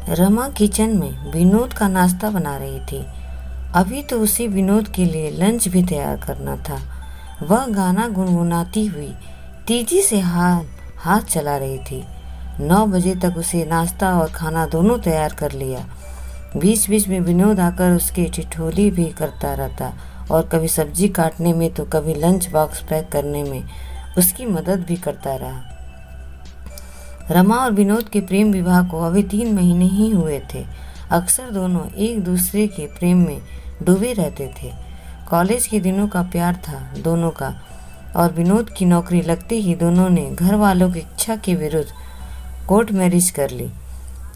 Rama kitchen में विनोद का नाश्ता बना रही थी। अभी तो उसे विनोद के लिए लंच भी तैयार करना था। वह गाना गुनगुनाती हुई तेजी से हाथ चला रही थी। 9 बजे तक उसे नाश्ता और खाना दोनों तैयार कर लिया। बीच बीच में विनोद आकर उसके ठिठोली भी करता रहता और कभी सब्जी काटने में तो कभी लंच बॉक्स पैक करने में उसकी मदद भी करता रहा। रमा और विनोद के प्रेम विवाह को अभी 3 महीने ही हुए थे। अक्सर दोनों एक दूसरे के प्रेम में डूबे रहते थे। कॉलेज के दिनों का प्यार था दोनों का, और विनोद की नौकरी लगते ही दोनों ने घर वालों की इच्छा के विरुद्ध कोर्ट मैरिज कर ली।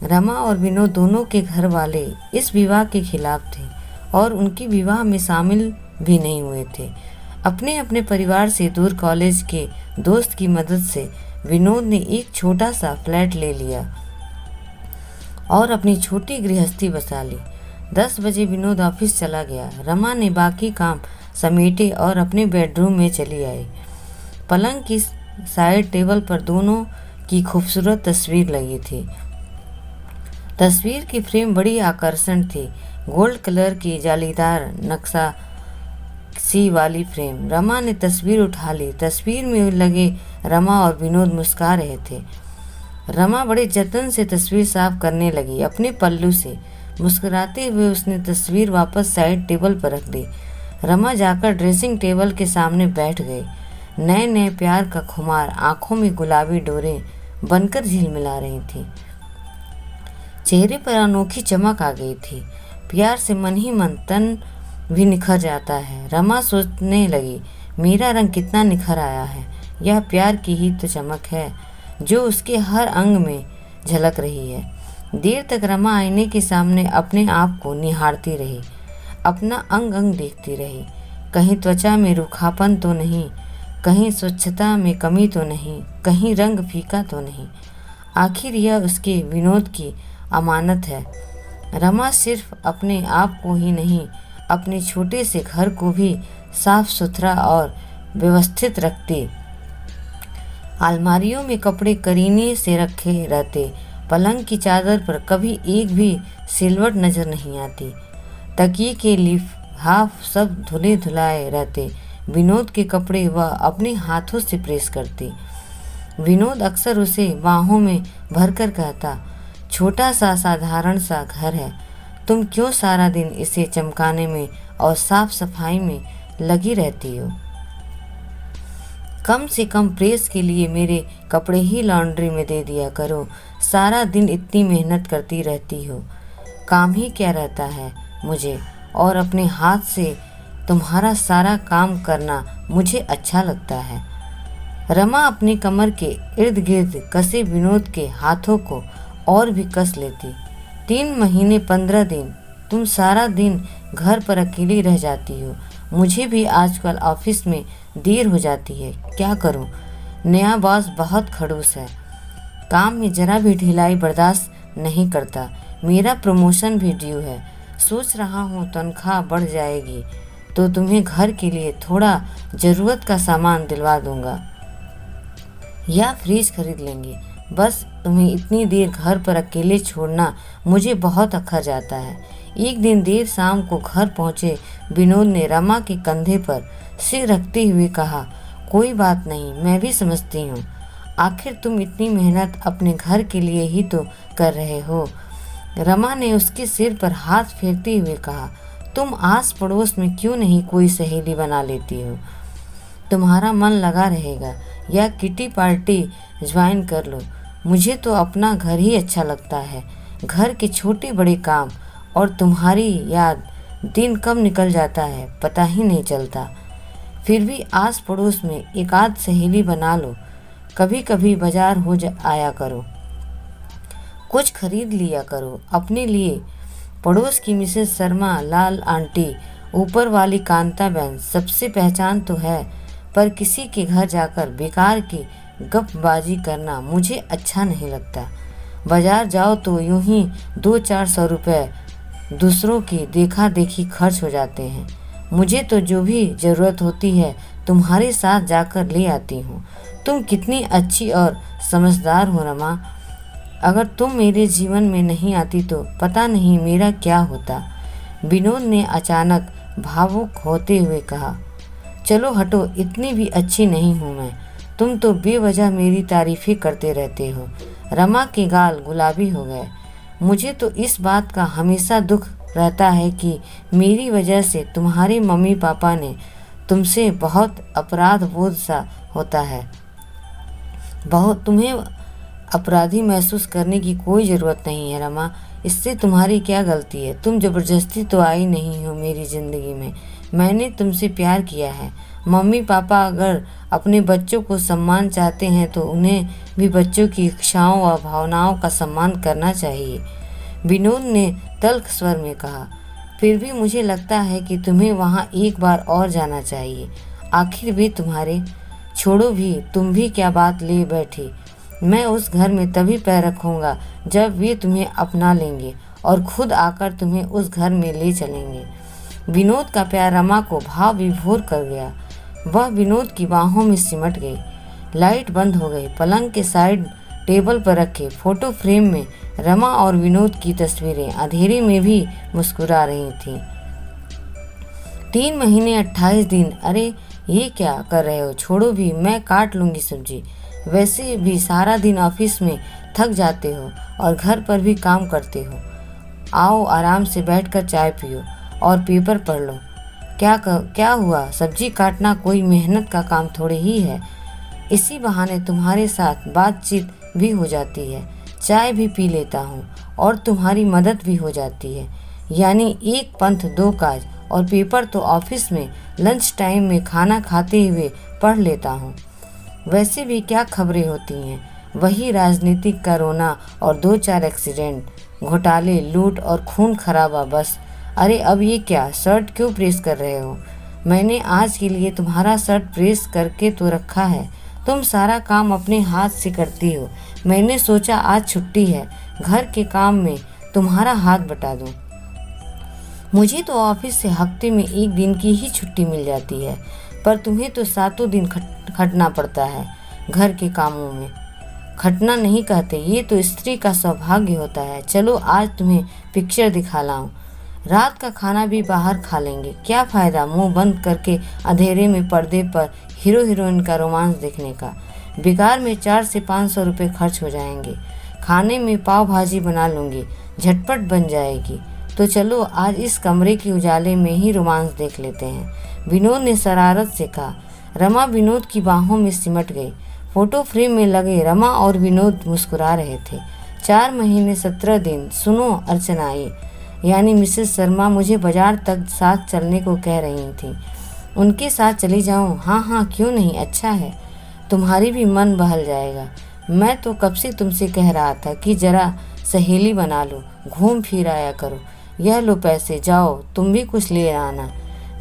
रमा और विनोद दोनों के घर वाले इस विवाह के खिलाफ थे और उनके विवाह में शामिल भी नहीं हुए थे। अपने अपने परिवार से दूर कॉलेज के दोस्त की मदद से विनोद ने एक छोटा सा फ्लैट ले लिया और अपनी छोटी गृहस्थी बसा ली। 10 बजे विनोद ऑफिस चला गया। रमा ने बाकी काम समेटे और अपने बेडरूम में चली आई। पलंग की साइड टेबल पर दोनों की खूबसूरत तस्वीर लगी थी। तस्वीर की फ्रेम बड़ी आकर्षण थी। गोल्ड कलर की जालीदार नक्शा सी वाली फ्रेम। रमा ने तस्वीर उठा ली। तस्वीर में लगे रमा और विनोद मुस्कुरा रहे थे। रमा बड़े जतन से तस्वीर साफ करने लगी अपने पल्लू से। मुस्कुराते हुए उसने तस्वीर वापस साइड टेबल पर रख दी। रमा जाकर ड्रेसिंग टेबल के सामने बैठ गई। नए नए प्यार का खुमार आंखों में गुलाबी डोरें बनकर झिलमिला रही थी। चेहरे पर अनोखी चमक आ गई थी। प्यार से मन ही मन तन भी निखर जाता है। रमा सोचने लगी, मेरा रंग कितना निखर आया है। यह प्यार की ही तो चमक है जो उसके हर अंग में झलक रही है। देर तक रमा आईने के सामने अपने आप को निहारती रही, अपना अंग अंग देखती रही। कहीं त्वचा में रूखापन तो नहीं, कहीं स्वच्छता में कमी तो नहीं, कहीं रंग फीका तो नहीं। आखिर यह उसके विनोद की अमानत है। रमा सिर्फ अपने आप को ही नहीं, अपने छोटे से घर को भी साफ सुथरा और व्यवस्थित रखती। अलमारियों में कपड़े करीने से रखे रहते। पलंग की चादर पर कभी एक भी सिलवट नजर नहीं आती। तकिए के लिफाफ सब धुले धुलाए रहते। विनोद के कपड़े वह अपने हाथों से प्रेस करती। विनोद अक्सर उसे बाहों में भरकर कहता, छोटा सा साधारण सा घर है, तुम क्यों सारा दिन इसे चमकाने में और साफ सफाई में लगी रहती हो। कम से कम प्रेस के लिए मेरे कपड़े ही लॉन्ड्री में दे दिया करो। सारा दिन इतनी मेहनत करती रहती हो, काम ही क्या रहता है मुझे, और अपने हाथ से तुम्हारा सारा काम करना मुझे अच्छा लगता है। रमा अपनी कमर के इर्द गिर्द कसे विनोद के हाथों को और भी कस लेती। 3 महीने 15 दिन तुम सारा दिन घर पर अकेली रह जाती हो। मुझे भी आजकल ऑफिस में देर हो जाती है, क्या करूं। नया बॉस बहुत खड़ूस है, काम में जरा भी ढिलाई बर्दाश्त नहीं करता। मेरा प्रमोशन भी ड्यू है। सोच रहा हूं तनख्वाह बढ़ जाएगी तो तुम्हें घर के लिए थोड़ा ज़रूरत का सामान दिलवा दूंगा या फ्रिज खरीद लेंगे। बस तुम्हें इतनी देर घर पर अकेले छोड़ना मुझे बहुत अखर जाता है। एक दिन देर शाम को घर पहुंचे विनोद ने रमा के कंधे पर सिर रखते हुए कहा, कोई बात नहीं, मैं भी समझती हूँ। आखिर तुम इतनी मेहनत अपने घर के लिए ही तो कर रहे हो। रमा ने उसके सिर पर हाथ फेरते हुए कहा, तुम आस पड़ोस में क्यों नहीं कोई सहेली बना लेती हो, तुम्हारा मन लगा रहेगा, या किटी पार्टी ज्वाइन कर लो। मुझे तो अपना घर ही अच्छा लगता है। घर के छोटे बड़े काम और तुम्हारी याद दिन कब निकल जाता है पता ही नहीं चलता। फिर भी आस पड़ोस में एक आध सहेली बना लो। कभी कभी बाजार हो आया करो, कुछ खरीद लिया करो अपने लिए। पड़ोस की मिसेस शर्मा, लाल आंटी, ऊपर वाली कांता बहन सबसे पहचान तो है, पर किसी के घर जाकर बेकार की गपबाजी करना मुझे अच्छा नहीं लगता। बाजार जाओ तो यूं ही 200-400 रुपये दूसरों की देखा देखी खर्च हो जाते हैं। मुझे तो जो भी ज़रूरत होती है तुम्हारे साथ जाकर ले आती हूँ। तुम कितनी अच्छी और समझदार हो रमा। अगर तुम मेरे जीवन में नहीं आती तो पता नहीं मेरा क्या होता। विनोद ने अचानक भावुक होते हुए कहा। चलो हटो, इतनी भी अच्छी नहीं हूँ मैं। तुम तो बेवजह मेरी तारीफें करते रहते हो। रमा के गाल गुलाबी हो गए। मुझे तो इस बात का हमेशा दुख रहता है कि मेरी वजह से तुम्हारे मम्मी पापा ने तुमसे बहुत अपराध बोध सा होता है। बहुत तुम्हें अपराधी महसूस करने की कोई ज़रूरत नहीं है रमा। इससे तुम्हारी क्या गलती है? तुम ज़बरदस्ती तो आई नहीं हो मेरी ज़िंदगी में। मैंने तुमसे प्यार किया है। मम्मी पापा अगर अपने बच्चों को सम्मान चाहते हैं तो उन्हें भी बच्चों की इच्छाओं व भावनाओं का सम्मान करना चाहिए। विनोद ने तल्ख स्वर में कहा। फिर भी मुझे लगता है कि तुम्हें वहाँ एक बार और जाना चाहिए। आखिर भी तुम्हारे छोड़ो भी, तुम भी क्या बात ले बैठी। मैं उस घर में तभी पैर रखूँगा जब वे तुम्हें अपना लेंगे और खुद आकर तुम्हें उस घर में ले चलेंगे। विनोद का प्यार रमा को भाव विभोर कर गया। वह विनोद की बाहों में सिमट गई। लाइट बंद हो गई। पलंग के साइड टेबल पर रखे फोटो फ्रेम में रमा और विनोद की तस्वीरें अंधेरे में भी मुस्कुरा रही थीं। 3 महीने 28 दिन। अरे ये क्या कर रहे हो? छोड़ो भी, मैं काट लूँगी सब्जी। वैसे भी सारा दिन ऑफिस में थक जाते हो और घर पर भी काम करते हो। आओ आराम से बैठकर चाय पियो और पेपर पढ़ लो। क्या हुआ? सब्जी काटना कोई मेहनत का काम थोड़े ही है। इसी बहाने तुम्हारे साथ बातचीत भी हो जाती है, चाय भी पी लेता हूँ और तुम्हारी मदद भी हो जाती है। यानी एक पंथ दो काज। और पेपर तो ऑफिस में लंच टाइम में खाना खाते हुए पढ़ लेता हूँ। वैसे भी क्या खबरें होती हैं? वही राजनीतिक का रोना और 2-4 एक्सीडेंट, घोटाले, लूट और खून खराबा बस। अरे अब ये क्या? शर्ट क्यों प्रेस कर रहे हो? मैंने आज के लिए तुम्हारा शर्ट प्रेस करके तो रखा है। तुम सारा काम अपने हाथ से करती हो। मैंने सोचा आज छुट्टी है, घर के काम में तुम्हारा हाथ बटा दूं। मुझे तो ऑफिस से हफ्ते में 1 दिन की ही छुट्टी मिल जाती है, पर तुम्हें तो 7 दिन खटना पड़ता है घर के कामों में। खटना नहीं कहते, ये तो स्त्री का सौभाग्य होता है। चलो आज तुम्हें पिक्चर दिखा लाऊं। रात का खाना भी बाहर खा लेंगे। क्या फ़ायदा मुंह बंद करके अंधेरे में पर्दे पर हीरो हीरोइन का रोमांस देखने का? बेकार में 400 से 500 रुपये खर्च हो जाएंगे। खाने में पाव भाजी बना लूँगी, झटपट बन जाएगी। तो चलो आज इस कमरे के उजाले में ही रोमांस देख लेते हैं, विनोद ने शरारत से कहा। रमा विनोद की बाहों में सिमट गई। फोटो फ्रेम में लगे रमा और विनोद मुस्कुरा रहे थे। 4 महीने 17 दिन। सुनो अर्चना आई, यानी मिसेस शर्मा मुझे बाजार तक साथ चलने को कह रही थी। उनके साथ चली जाऊं? हाँ हाँ, क्यों नहीं, अच्छा है, तुम्हारी भी मन बहल जाएगा। मैं तो कब से तुमसे कह रहा था कि जरा सहेली बना लो, घूम फिर आया करो। यह लो पैसे, जाओ तुम भी कुछ ले आना।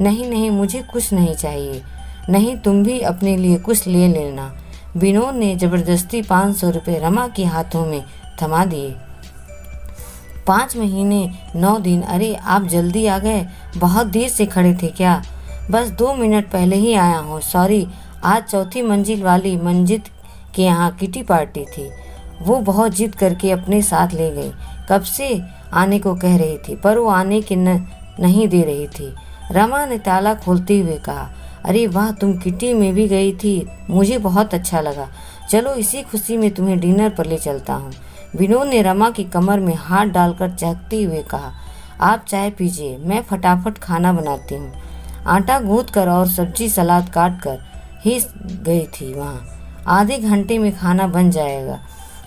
नहीं नहीं, मुझे कुछ नहीं चाहिए। नहीं, तुम भी अपने लिए कुछ ले लेना। विनोद ने जबरदस्ती 500 रुपये रमा के हाथों में थमा दिए। 5 महीने 9 दिन। अरे आप जल्दी आ गए, बहुत देर से खड़े थे क्या? बस 2 मिनट पहले ही आया हूँ। सॉरी, आज 4थी मंजिल वाली मंजित के यहाँ किटी पार्टी थी। वो बहुत जिद करके अपने साथ ले गई। कब से आने को कह रही थी, पर वो आने के नहीं दे रही थी। रमा ने ताला खोलते हुए कहा। अरे वाह, तुम किटी में भी गई थी, मुझे बहुत अच्छा लगा। चलो इसी खुशी में तुम्हें डिनर पर ले चलता हूँ। विनोद ने रमा की कमर में हाथ डालकर चहकते हुए कहा। आप चाय पीजिए, मैं फटाफट खाना बनाती हूँ। आटा गूंथ कर और सब्जी सलाद काट कर ही गई थी वहाँ। आधे घंटे में खाना बन जाएगा,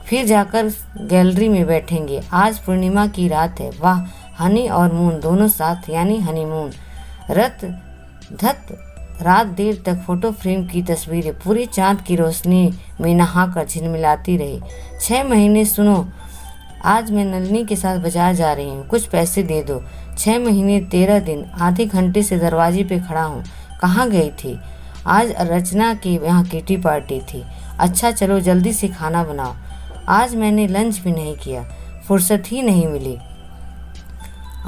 फिर जाकर गैलरी में बैठेंगे। आज पूर्णिमा की रात है। वाह, हनी और मून दोनों साथ, यानी हनीमून। रात देर तक फोटो फ्रेम की तस्वीरें पूरे चांद की रोशनी में नहाकर झिलमिलाती रही। 6 महीने। सुनो, आज मैं नलिनी के साथ बाजार जा रही हूँ, कुछ पैसे दे दो। 6 महीने 13 दिन। आधे घंटे से दरवाजे पे खड़ा हूँ। कहाँ गई थी? आज रचना की यहाँ किटी पार्टी थी। अच्छा चलो जल्दी से खाना बनाओ। आज मैंने लंच भी नहीं किया, फुर्सत ही नहीं मिली।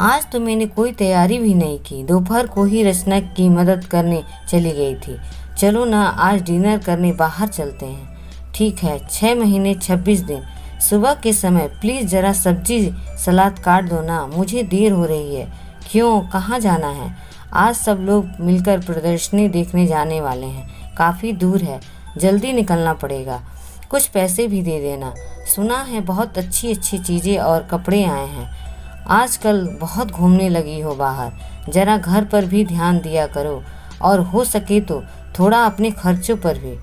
आज तो मैंने कोई तैयारी भी नहीं की। दोपहर को ही रचना की मदद करने चली गई थी। चलो ना, आज डिनर करने बाहर चलते हैं। ठीक है। 6 महीने 26 दिन। सुबह के समय प्लीज़ ज़रा सब्जी सलाद काट दो ना, मुझे देर हो रही है। क्यों, कहाँ जाना है? आज सब लोग मिलकर प्रदर्शनी देखने जाने वाले हैं, काफ़ी दूर है, जल्दी निकलना पड़ेगा। कुछ पैसे भी दे देना। सुना है बहुत अच्छी अच्छी चीज़ें और कपड़े आए हैं। आजकल बहुत घूमने लगी हो बाहर, ज़रा घर पर भी ध्यान दिया करो और हो सके तो थोड़ा अपने खर्चों पर भी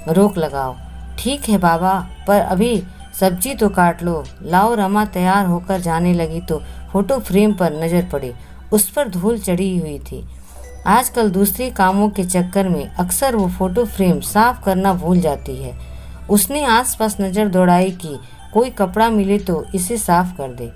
रोक लगाओ। ठीक है बाबा, पर अभी सब्जी तो काट लो। लाओ। रमा तैयार होकर जाने लगी तो फोटो फ्रेम पर नज़र पड़ी। उस पर धूल चढ़ी हुई थी। आजकल दूसरे कामों के चक्कर में अक्सर वो फोटो फ्रेम साफ करना भूल जाती है। उसने आसपास नज़र दौड़ाई कि कोई कपड़ा मिले तो इसे साफ कर दे,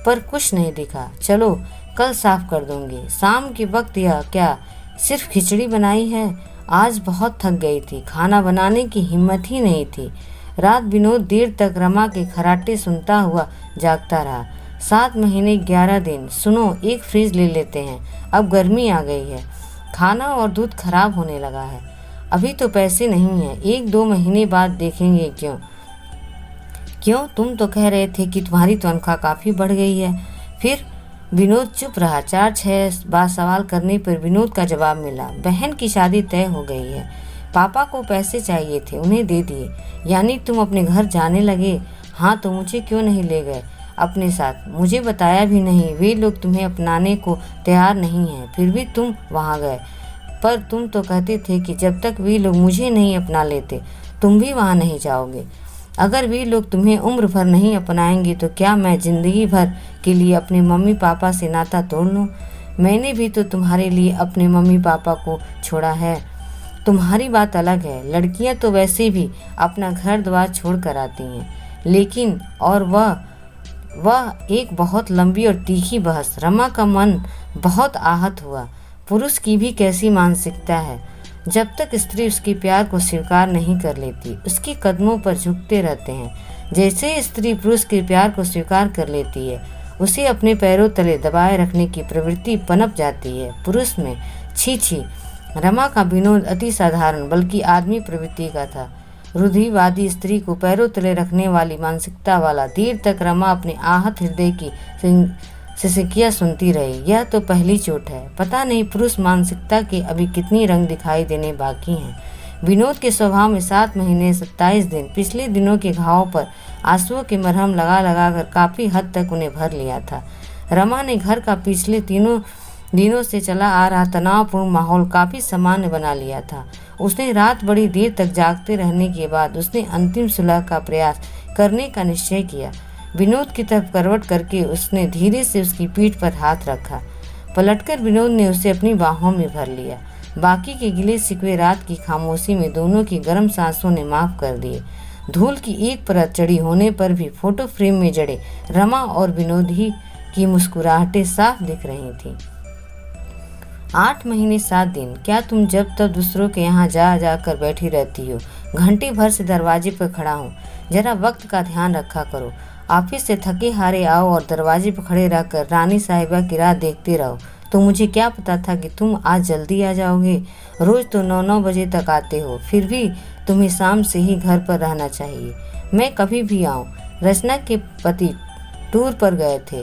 पर कुछ नहीं दिखा। चलो कल साफ कर दूंगी। शाम के वक्त यह क्या सिर्फ खिचड़ी बनाई है? आज बहुत थक गई थी, खाना बनाने की हिम्मत ही नहीं थी। रात विनोद देर तक रमा के खर्राटे सुनता हुआ जागता रहा। 7 महीने 11 दिन। सुनो, एक फ्रिज ले लेते हैं, अब गर्मी आ गई है, खाना और दूध खराब होने लगा है। अभी तो पैसे नहीं हैं, 1-2 महीने बाद देखेंगे। क्यों, तुम तो कह रहे थे कि तुम्हारी तनख्वाह काफ़ी बढ़ गई है। फिर विनोद चुप रहा। 4-6 बार सवाल करने पर विनोद का जवाब मिला, बहन की शादी तय हो गई है। पापा को पैसे चाहिए थे, उन्हें दे दिए। यानी तुम अपने घर जाने लगे? हाँ, तो मुझे क्यों नहीं ले गए अपने साथ? मुझे बताया भी नहीं। वे लोग तुम्हें अपनाने को तैयार नहीं हैं, फिर भी तुम वहाँ गए। पर तुम तो कहते थे कि जब तक वे लोग मुझे नहीं अपना लेते तुम भी वहाँ नहीं जाओगे। अगर वे लोग तुम्हें उम्र भर नहीं अपनाएंगे तो क्या मैं ज़िंदगी भर के लिए अपने मम्मी पापा से नाता तोड़ लूँ? मैंने भी तो तुम्हारे लिए अपने मम्मी पापा को छोड़ा है। तुम्हारी बात अलग है, लड़कियां तो वैसे भी अपना घर द्वार छोड़ कर आती हैं। लेकिन और वह एक बहुत लंबी और तीखी बहस। रमा का मन बहुत आहत हुआ। पुरुष की भी कैसी मानसिकता है, जब तक स्त्री उसके प्यार को स्वीकार नहीं कर लेती उसके कदमों पर झुकते रहते हैं। जैसे स्त्री पुरुष के प्यार को स्वीकार कर लेती है उसे अपने पैरों तले दबाए रखने की प्रवृत्ति पनप जाती है पुरुष में। छी छी, रमा का विनोद अति साधारण बल्कि आदमी प्रवृत्ति का था। रूढ़िवादी स्त्री को पैरों तले रखने वाली मानसिकता वाला। देर तक रमा अपने आहत हृदय की सिसकियाँ सुनती रही। यह तो पहली चोट है, पता नहीं पुरुष मानसिकता के अभी कितनी रंग दिखाई देने बाकी हैं। विनोद के स्वभाव में 7 महीने 27 दिन पिछले दिनों के घावों पर आंसुओं के मरहम लगा लगा कर काफ़ी हद तक उन्हें भर लिया था। रमा ने घर का पिछले 3 दिनों से चला आ रहा तनावपूर्ण माहौल काफ़ी सामान्य बना लिया था। उसने रात बड़ी देर तक जागते रहने के बाद उसने अंतिम सुलह का प्रयास करने का निश्चय किया। विनोद की तरफ करवट करके उसने धीरे से उसकी पीठ पर हाथ रखा। पलटकर विनोद ने उसे अपनी बाहों में भर लिया। बाकी के गिले शिकवे रात की खामोशी में दोनों की गर्म सांसों ने माफ कर दिए। धूल की एक परत चढ़ी होने पर भी फोटो फ्रेम में जड़े रमा और विनोद ही की मुस्कुराहटें साफ दिख रही थीं। 8 महीने 7 दिन। क्या तुम जब तक दूसरों के यहाँ जा जाकर बैठी रहती हो? घंटे भर से दरवाजे पर खड़ा हूँ, जरा वक्त का ध्यान रखा करो। ऑफिस से थके हारे आओ और दरवाजे पर खड़े रहकर रानी साहिबा की राह देखते रहो। तो मुझे क्या पता था कि तुम आज जल्दी आ जाओगे। रोज तो 9-9 बजे तक आते हो, फिर भी तुम्हें शाम से ही घर पर रहना चाहिए। मैं कभी भी आऊँ। रचना के पति टूर पर गए थे,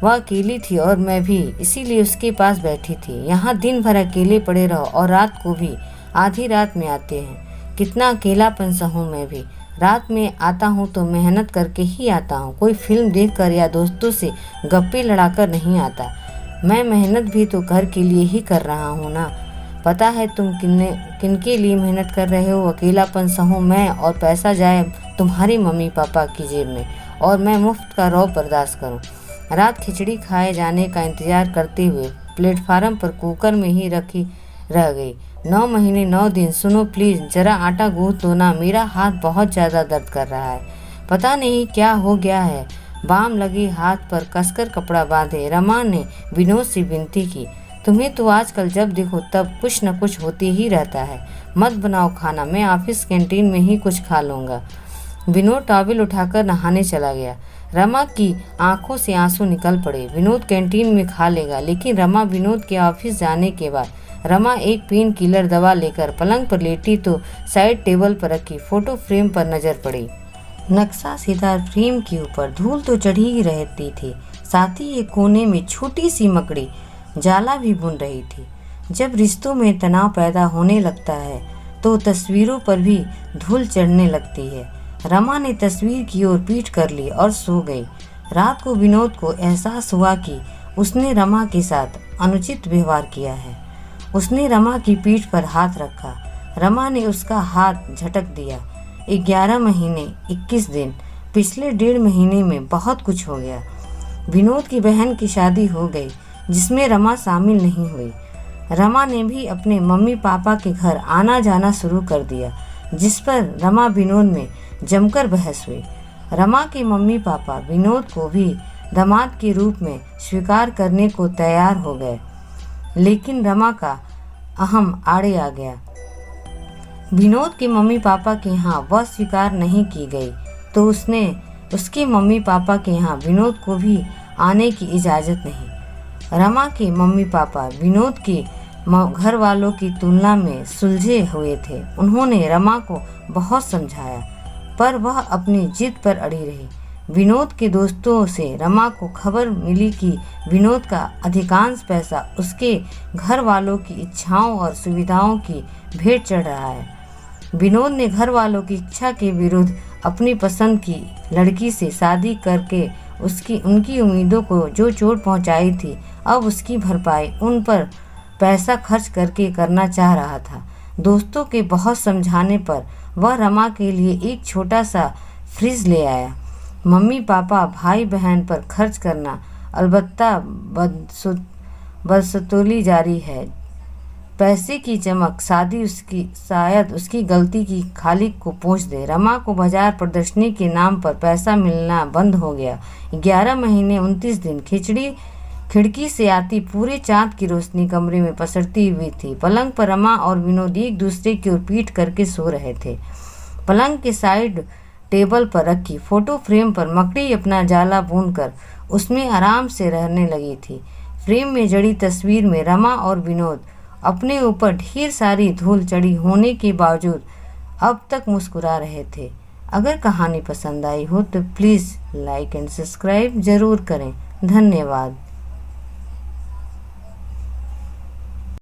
वह अकेली थी और मैं भी, इसीलिए उसके पास बैठी थी। यहाँ दिन भर अकेले पड़े रहो और रात को भी आधी रात में आते हैं। कितना अकेलापन सहूँ मैं भी। रात में आता हूँ तो मेहनत करके ही आता हूँ, कोई फिल्म देखकर या दोस्तों से गप्पे लड़ाकर नहीं आता। मैं मेहनत भी तो घर के लिए ही कर रहा हूँ ना। पता है तुम किनके लिए मेहनत कर रहे हो? अकेलापन सहूँ मैं और पैसा जाए तुम्हारी मम्मी पापा की जेब में और मैं मुफ्त का रौब बर्दाश्त करूँ। रात खिचड़ी खाए जाने का इंतजार करते हुए प्लेटफार्म पर कुकर में ही रखी रह गई। 9 महीने 9 दिन। सुनो प्लीज़, ज़रा आटा गूँथ दो ना, मेरा हाथ बहुत ज़्यादा दर्द कर रहा है। पता नहीं क्या हो गया है। बाम लगे हाथ पर कसकर कपड़ा बांधे रमा ने विनोद से विनती की, तुम्हें तो आजकल जब देखो तब कुछ न कुछ होते ही रहता है। मत बनाओ खाना, मैं ऑफिस कैंटीन में ही कुछ खा लूँगा। विनोद टॉवल उठाकर नहाने चला गया। रमा की आंखों से आंसू निकल पड़े। विनोद कैंटीन में खा लेगा, लेकिन रमा विनोद के ऑफिस जाने के बाद रमा एक पेन किलर दवा लेकर पलंग पर लेटी तो साइड टेबल पर रखी फोटो फ्रेम पर नजर पड़ी। नक्शा सीधा फ्रेम के ऊपर धूल तो चढ़ी ही रहती थी, साथ ही एक कोने में छोटी सी मकड़ी जाला भी बुन रही थी। जब रिश्तों में तनाव पैदा होने लगता है तो तस्वीरों पर भी धूल चढ़ने लगती है। रमा ने तस्वीर की ओर पीठ कर ली और सो गई। रात को विनोद को एहसास हुआ कि उसने रमा के साथ अनुचित व्यवहार किया है। उसने रमा की पीठ पर हाथ रखा। रमा ने उसका हाथ झटक दिया। 11 महीने 21 दिन, पिछले 1.5 महीने में बहुत कुछ हो गया। विनोद की बहन की शादी हो गई जिसमें रमा शामिल नहीं हुई। रमा ने भी अपने मम्मी पापा के घर आना जाना शुरू कर दिया, जिस पर रमा विनोद में जमकर बहस हुई। रमा के मम्मी पापा विनोद को भी दामाद के रूप में स्वीकार करने को तैयार हो गए, लेकिन रमा का अहम आड़े आ गया। विनोद के मम्मी पापा के यहाँ वह स्वीकार नहीं की गई तो उसके मम्मी पापा के यहाँ विनोद को भी आने की इजाज़त नहीं। रमा के मम्मी पापा विनोद के घर वालों की तुलना में सुलझे हुए थे। उन्होंने रमा को बहुत समझाया पर वह अपनी जिद पर अड़ी रही। विनोद के दोस्तों से रमा को खबर मिली कि विनोद का अधिकांश पैसा उसके घर वालों की इच्छाओं और सुविधाओं की भेंट चढ़ रहा है। विनोद ने घर वालों की इच्छा के विरुद्ध अपनी पसंद की लड़की से शादी करके उनकी उम्मीदों को जो चोट पहुंचाई थी, अब उसकी भरपाई उन पर पैसा खर्च करके करना चाह रहा था। दोस्तों के बहुत समझाने पर वह रमा के लिए एक छोटा सा फ्रिज ले आया। मम्मी पापा भाई बहन पर खर्च करना अलबत्ता बदस्तूरी जारी है। पैसे की चमक शायद उसकी गलती की खालिक को पोंछ दे। रमा को बाजार प्रदर्शनी के नाम पर पैसा मिलना बंद हो गया। 11 महीने 29 दिन खिड़की से आती पूरे चांद की रोशनी कमरे में पसरती हुई थी। पलंग पर रमा और विनोद एक दूसरे की ओर पीठ करके सो रहे थे। पलंग के साइड टेबल पर रखी फोटो फ्रेम पर मकड़ी अपना जाला बुनकर उसमें आराम से रहने लगी थी। फ्रेम में जड़ी तस्वीर में रमा और विनोद अपने ऊपर ढेर सारी धूल चढ़ी होने के बावजूद अब तक मुस्कुरा रहे थे। अगर कहानी पसंद आई हो तो प्लीज़ लाइक एंड सब्सक्राइब ज़रूर करें। धन्यवाद।